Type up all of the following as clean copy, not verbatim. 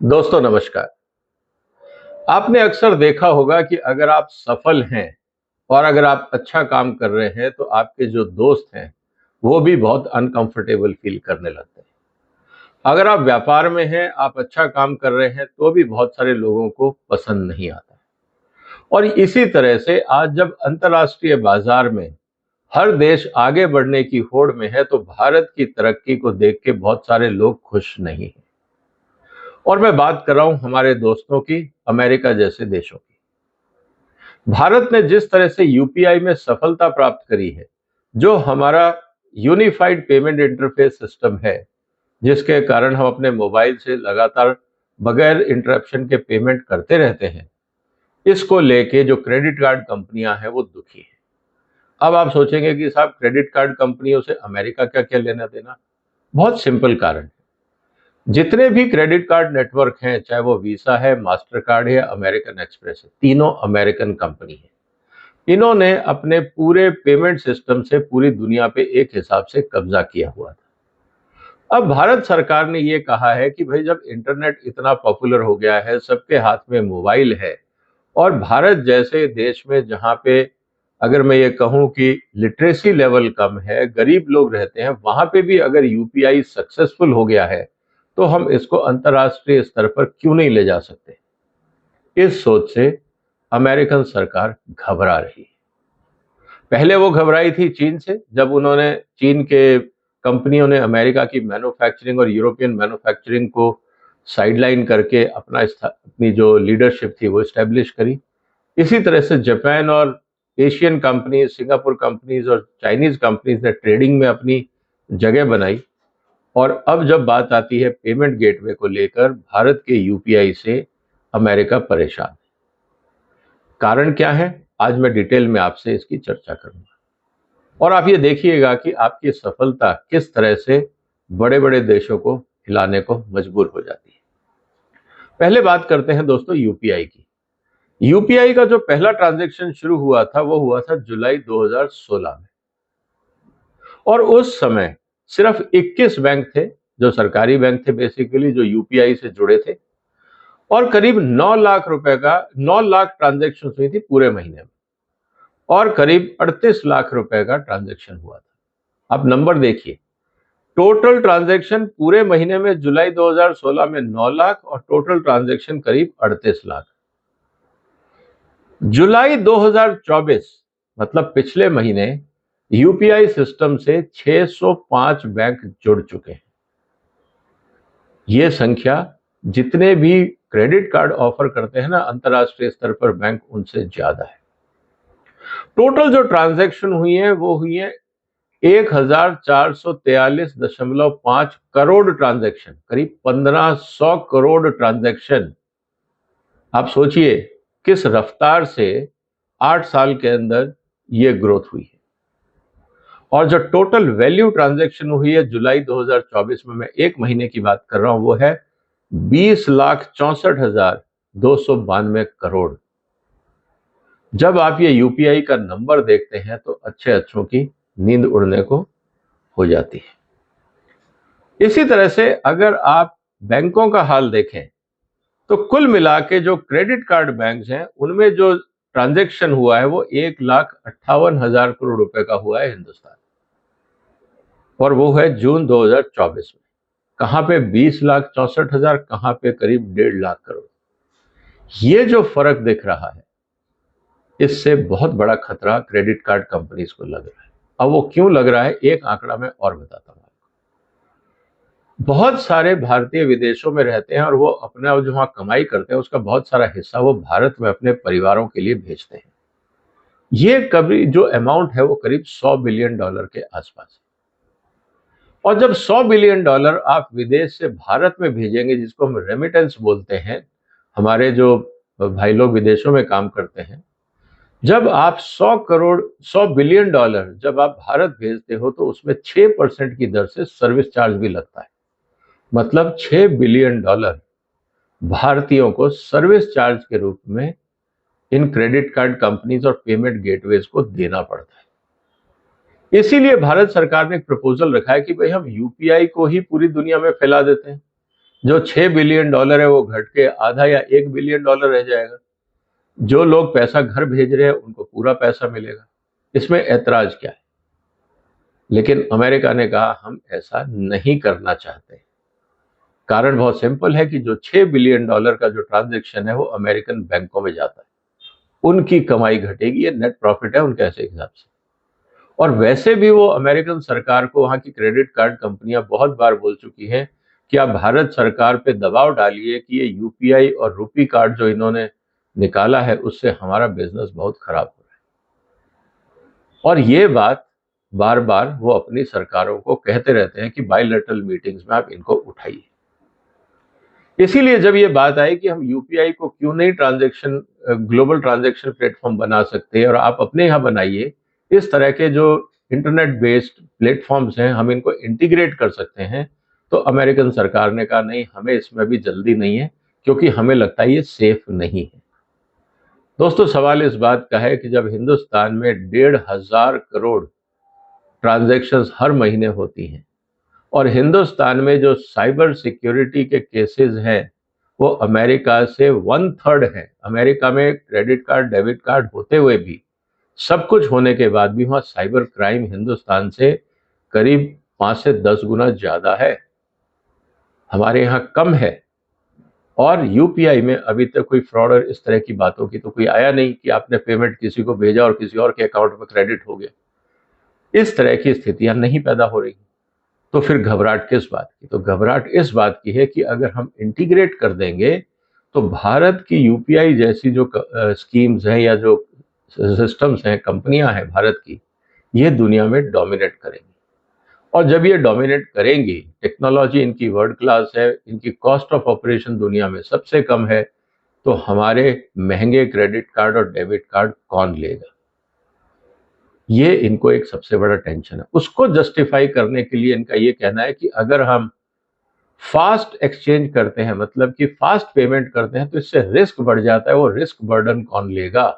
दोस्तों नमस्कार। आपने अक्सर देखा होगा कि अगर आप सफल हैं और अगर आप अच्छा काम कर रहे हैं तो आपके जो दोस्त हैं वो भी बहुत अनकंफर्टेबल फील करने लगते हैं। अगर आप व्यापार में हैं, आप अच्छा काम कर रहे हैं तो भी बहुत सारे लोगों को पसंद नहीं आता। और इसी तरह से आज जब अंतर्राष्ट्रीय बाजार में हर देश आगे बढ़ने की होड़ में है तो भारत की तरक्की को देख के बहुत सारे लोग खुश नहीं हैं। और मैं बात कर रहा हूं हमारे दोस्तों की, अमेरिका जैसे देशों की। भारत ने जिस तरह से यूपीआई में सफलता प्राप्त करी है, जो हमारा यूनिफाइड पेमेंट इंटरफेस सिस्टम है, जिसके कारण हम अपने मोबाइल से लगातार बगैर इंटरप्शन के पेमेंट करते रहते हैं, इसको लेके जो क्रेडिट कार्ड कंपनियां हैं वो दुखी हैं। अब आप सोचेंगे कि साहब क्रेडिट कार्ड कंपनियों से अमेरिका का क्या लेना देना। बहुत सिंपल कारण, जितने भी क्रेडिट कार्ड नेटवर्क हैं, चाहे वो वीसा है, मास्टर कार्ड है, अमेरिकन एक्सप्रेस है, तीनों अमेरिकन कंपनी है। इन्होंने अपने पूरे पेमेंट सिस्टम से पूरी दुनिया पे एक हिसाब से कब्जा किया हुआ था। अब भारत सरकार ने ये कहा है कि भाई जब इंटरनेट इतना पॉपुलर हो गया है, सबके हाथ में मोबाइल है, और भारत जैसे देश में जहाँ पे अगर मैं ये कहूँ कि लिटरेसी लेवल कम है, गरीब लोग रहते हैं, वहां पे भी अगर यूपीआई सक्सेसफुल हो गया है तो हम इसको अंतर्राष्ट्रीय स्तर पर क्यों नहीं ले जा सकते। इस सोच से अमेरिकन सरकार घबरा रही है। पहले वो घबराई थी चीन से, जब उन्होंने चीन के कंपनियों ने अमेरिका की मैन्युफैक्चरिंग और यूरोपियन मैन्युफैक्चरिंग को साइडलाइन करके अपनी जो लीडरशिप थी वो स्टैब्लिश करी। इसी तरह से जापान और एशियन कंपनीज, सिंगापुर कंपनीज और चाइनीज कंपनीज ने ट्रेडिंग में अपनी जगह बनाई। और अब जब बात आती है पेमेंट गेटवे को लेकर, भारत के यूपीआई से अमेरिका परेशान है। कारण क्या है, आज मैं डिटेल में आपसे इसकी चर्चा करूंगा। और आप ये देखिएगा कि आपकी सफलता किस तरह से बड़े बड़े देशों को हिलाने को मजबूर हो जाती है। पहले बात करते हैं दोस्तों यूपीआई की। यूपीआई का जो पहला ट्रांजैक्शन शुरू हुआ था वो हुआ था जुलाई 2016 में। और उस समय सिर्फ 21 बैंक थे, जो सरकारी बैंक थे बेसिकली, जो यूपीआई से जुड़े थे। और करीब 9 लाख रुपए का 9 लाख ट्रांजैक्शन हुई थी पूरे महीने में। और करीब 38 लाख रुपए का ट्रांजैक्शन हुआ था। आप नंबर देखिए, टोटल ट्रांजैक्शन पूरे महीने में जुलाई 2016 में 9 लाख और टोटल ट्रांजैक्शन करीब 38 लाख। जुलाई 2024 मतलब पिछले महीने यूपीआई सिस्टम से 605 बैंक जुड़ चुके हैं। ये संख्या जितने भी क्रेडिट कार्ड ऑफर करते हैं ना अंतर्राष्ट्रीय स्तर पर बैंक, उनसे ज्यादा है। टोटल जो ट्रांजैक्शन हुई है वो हुई है 1443.5 करोड़ ट्रांजैक्शन, करीब 1500 करोड़ ट्रांजैक्शन। आप सोचिए किस रफ्तार से 8 साल के अंदर ये ग्रोथ हुई है। और जो टोटल वैल्यू ट्रांजैक्शन हुई है जुलाई 2024 में, मैं एक महीने की बात कर रहा हूं, वो है 20,64,292 करोड़। जब आप ये यूपीआई का नंबर देखते हैं तो अच्छे अच्छों की नींद उड़ने को हो जाती है। इसी तरह से अगर आप बैंकों का हाल देखें तो कुल मिला के जो क्रेडिट कार्ड बैंक हैं उनमें जो ट्रांजैक्शन हुआ है वो 1,58,000 करोड़ रुपए का हुआ है हिंदुस्तान, और वो है जून 2024 में। कहां पे 20,64,000, कहां पे करीब 1.5 लाख करोड़। ये जो फर्क दिख रहा है, इससे बहुत बड़ा खतरा क्रेडिट कार्ड कंपनीज को लग रहा है। अब वो क्यों लग रहा है, एक आंकड़ा मैं और बताता हूं। बहुत सारे भारतीय विदेशों में रहते हैं और वो अपना जो वहां कमाई करते हैं उसका बहुत सारा हिस्सा वो भारत में अपने परिवारों के लिए भेजते हैं। ये कभी जो अमाउंट है वो करीब $100 बिलियन के आसपास है। और जब $100 बिलियन आप विदेश से भारत में भेजेंगे, जिसको हम रेमिटेंस बोलते हैं, हमारे जो भाई लोग विदेशों में काम करते हैं, जब आप 100 बिलियन डॉलर जब आप भारत भेजते हो तो उसमें 6% की दर से सर्विस चार्ज भी लगता है। मतलब $6 बिलियन भारतीयों को सर्विस चार्ज के रूप में इन क्रेडिट कार्ड कंपनीज और पेमेंट गेटवेज को देना पड़ता है। इसीलिए भारत सरकार ने एक प्रपोजल रखा है कि भाई हम यूपीआई को ही पूरी दुनिया में फैला देते हैं। जो $6 बिलियन है वो घट के आधा या $1 बिलियन रह जाएगा। जो लोग पैसा घर भेज रहे हैं उनको पूरा पैसा मिलेगा। इसमें ऐतराज क्या है? लेकिन अमेरिका ने कहा हम ऐसा नहीं करना चाहते। कारण बहुत सिंपल है कि जो $6 बिलियन का जो ट्रांजैक्शन है वो अमेरिकन बैंकों में जाता है, उनकी कमाई घटेगी, ये नेट प्रॉफिट है उनके ऐसे हिसाब से। और वैसे भी वो अमेरिकन सरकार को वहां की क्रेडिट कार्ड कंपनियां बहुत बार बोल चुकी हैं कि आप भारत सरकार पे दबाव डालिए कि ये यूपीआई और रुपी कार्ड जो इन्होंने निकाला है उससे हमारा बिजनेस बहुत खराब हो रहा है। और ये बात बार बार वो अपनी सरकारों को कहते रहते हैं कि बायलैटरल मीटिंग्स में आप इनको उठाइए। इसीलिए जब ये बात आई कि हम यूपीआई को क्यों नहीं ग्लोबल ट्रांजैक्शन प्लेटफॉर्म बना सकते और आप अपने यहाँ बनाइए, इस तरह के जो इंटरनेट बेस्ड प्लेटफॉर्म्स हैं हम इनको इंटीग्रेट कर सकते हैं, तो अमेरिकन सरकार ने कहा नहीं, हमें इसमें भी जल्दी नहीं है क्योंकि हमें लगता है ये सेफ नहीं है। दोस्तों, सवाल इस बात का है कि जब हिंदुस्तान में 1,500 करोड़ ट्रांजैक्शंस हर महीने होती हैं और हिंदुस्तान में जो साइबर सिक्योरिटी के केसेस हैं वो अमेरिका से 1/3 है। अमेरिका में क्रेडिट कार्ड, डेबिट कार्ड होते हुए भी, सब कुछ होने के बाद भी वहां साइबर क्राइम हिंदुस्तान से करीब 5 से 10 गुना ज्यादा है। हमारे यहाँ कम है। और यूपीआई में अभी तक कोई फ्रॉड और इस तरह की बातों की तो कोई आया नहीं कि आपने पेमेंट किसी को भेजा और किसी और के अकाउंट में क्रेडिट हो गया। इस तरह की स्थितियां नहीं पैदा हो रही। तो फिर घबराहट किस बात की? तो घबराहट इस बात की है कि अगर हम इंटीग्रेट कर देंगे तो भारत की यूपीआई जैसी जो स्कीम्स हैं या जो सिस्टम्स हैं, कंपनियां हैं भारत की, ये दुनिया में डोमिनेट करेंगी। और जब ये डोमिनेट करेंगी, टेक्नोलॉजी इनकी वर्ल्ड क्लास है, इनकी कॉस्ट ऑफ ऑपरेशन दुनिया में सबसे कम है, तो हमारे महंगे क्रेडिट कार्ड और डेबिट कार्ड कौन लेगा? ये इनको एक सबसे बड़ा टेंशन है। उसको जस्टिफाई करने के लिए इनका ये कहना है कि अगर हम फास्ट एक्सचेंज करते हैं, मतलब कि फास्ट पेमेंट करते हैं, तो इससे रिस्क बढ़ जाता है। वो रिस्क बर्डन कौन लेगा?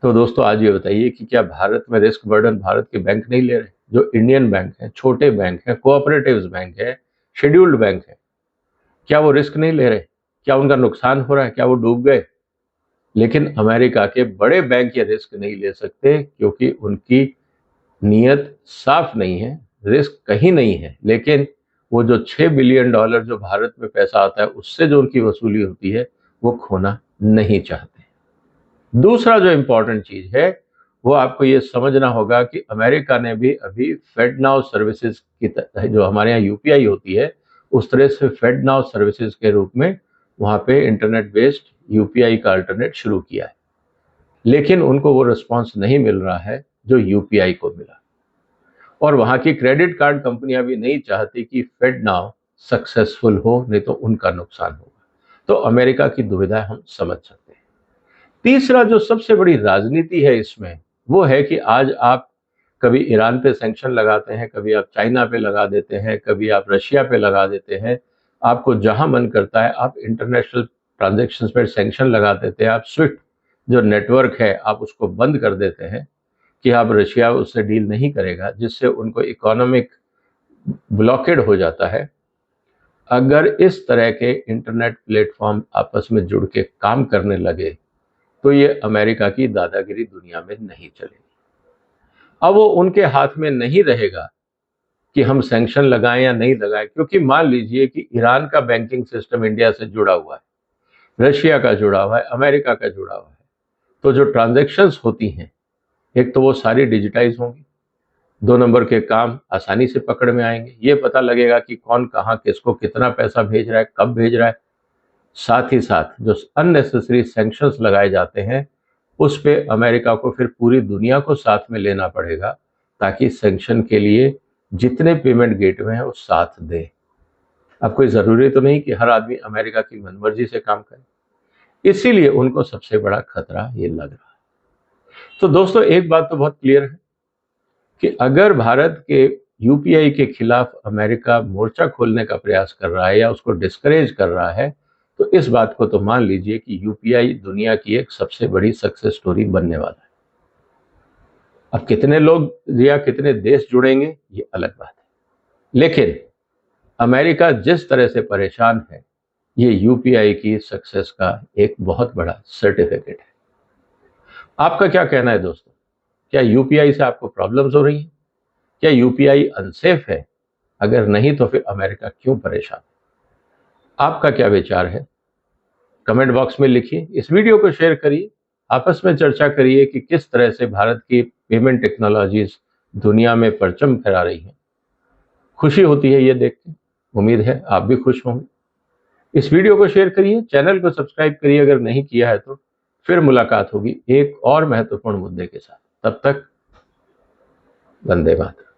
तो दोस्तों, आज ये बताइए कि क्या भारत में रिस्क बर्डन भारत के बैंक नहीं ले रहे? जो इंडियन बैंक हैं, छोटे बैंक हैं, कोऑपरेटिव्स बैंक है, शेड्यूल्ड बैंक है, क्या वो रिस्क नहीं ले रहे? क्या उनका नुकसान हो रहा है? क्या वो डूब गए? लेकिन अमेरिका के बड़े बैंक ये रिस्क नहीं ले सकते क्योंकि उनकी नीयत साफ नहीं है, रिस्क कहीं नहीं है। लेकिन वो जो $6 बिलियन जो भारत में पैसा आता है उससे जो उनकी वसूली होती है वो खोना नहीं चाहते। दूसरा जो इंपॉर्टेंट चीज है वो आपको ये समझना होगा कि अमेरिका ने भी अभी फेडनाउ सर्विसेज की जो हमारे यहाँ यूपीआई होती है उस तरह से फेडनाउ सर्विसेज के रूप में वहां पे इंटरनेट बेस्ड यूपीआई का अल्टरनेट शुरू किया है। लेकिन उनको वो रिस्पॉन्स नहीं मिल रहा है जो यूपीआई को मिला। और वहां की क्रेडिट कार्ड कंपनियां भी नहीं चाहती कि फेडनाउ सक्सेसफुल हो, नहीं तो उनका नुकसान होगा। तो अमेरिका की दुविधा हम समझ सकते हैं। तीसरा जो सबसे बड़ी राजनीति है इसमें वो है कि आज आप कभी ईरान पे सैंक्शन लगाते हैं, कभी आप चाइना पे लगा देते हैं, कभी आप रशिया पे लगा देते हैं। आपको जहां मन करता है आप इंटरनेशनल ट्रांजैक्शंस पे सैंक्शन लगा देते हैं। आप स्विफ्ट जो नेटवर्क है आप उसको बंद कर देते हैं कि आप रशिया उससे डील नहीं करेगा, जिससे उनको इकोनॉमिक ब्लॉकेड हो जाता है। अगर इस तरह के इंटरनेट प्लेटफॉर्म आपस में जुड़ के काम करने लगे तो ये अमेरिका की दादागिरी दुनिया में नहीं चलेगी। अब वो उनके हाथ में नहीं रहेगा कि हम सैंक्शन लगाएं या नहीं लगाएं, क्योंकि मान लीजिए कि ईरान का बैंकिंग सिस्टम इंडिया से जुड़ा हुआ है, रशिया का जुड़ा हुआ है, अमेरिका का जुड़ा हुआ है, तो जो ट्रांजैक्शंस होती हैं एक तो वो सारी डिजिटाइज होंगी, 2 नंबर के काम आसानी से पकड़ में आएंगे, ये पता लगेगा कि कौन कहाँ किसको कितना पैसा भेज रहा है, कब भेज रहा है। साथ ही साथ जो अननेसेसरी सैंक्शंस लगाए जाते हैं उस पे अमेरिका को फिर पूरी दुनिया को साथ में लेना पड़ेगा ताकि सैंक्शन के लिए जितने पेमेंट गेटवे हैं वो साथ दे। अब कोई ज़रूरी तो नहीं कि हर आदमी अमेरिका की मनमर्जी से काम करे, इसीलिए उनको सबसे बड़ा खतरा ये लग रहा है। तो दोस्तों, एक बात तो बहुत क्लियर है कि अगर भारत के यूपीआई के खिलाफ अमेरिका मोर्चा खोलने का प्रयास कर रहा है या उसको डिस्करेज कर रहा है, तो इस बात को तो मान लीजिए कि यूपीआई दुनिया की एक सबसे बड़ी सक्सेस स्टोरी बनने वाला है। अब कितने लोग या कितने देश जुड़ेंगे ये अलग बात है, लेकिन अमेरिका जिस तरह से परेशान है, ये यूपीआई की सक्सेस का एक बहुत बड़ा सर्टिफिकेट है। आपका क्या कहना है दोस्तों? क्या यूपीआई से आपको प्रॉब्लम्स हो रही हैं? क्या यूपीआई अनसेफ है? अगर नहीं तो फिर अमेरिका क्यों परेशान? आपका क्या विचार है? कमेंट बॉक्स में लिखिए, इस वीडियो को शेयर करिए, आपस में चर्चा करिए कि किस तरह से भारत की पेमेंट टेक्नोलॉजीज दुनिया में परचम फहरा रही हैं। खुशी होती है ये देख के, उम्मीद है आप भी खुश होंगे। इस वीडियो को शेयर करिए, चैनल को सब्सक्राइब करिए अगर नहीं किया है तो। फिर मुलाकात होगी एक और महत्वपूर्ण मुद्दे के साथ। तब तक वंदे मातरम।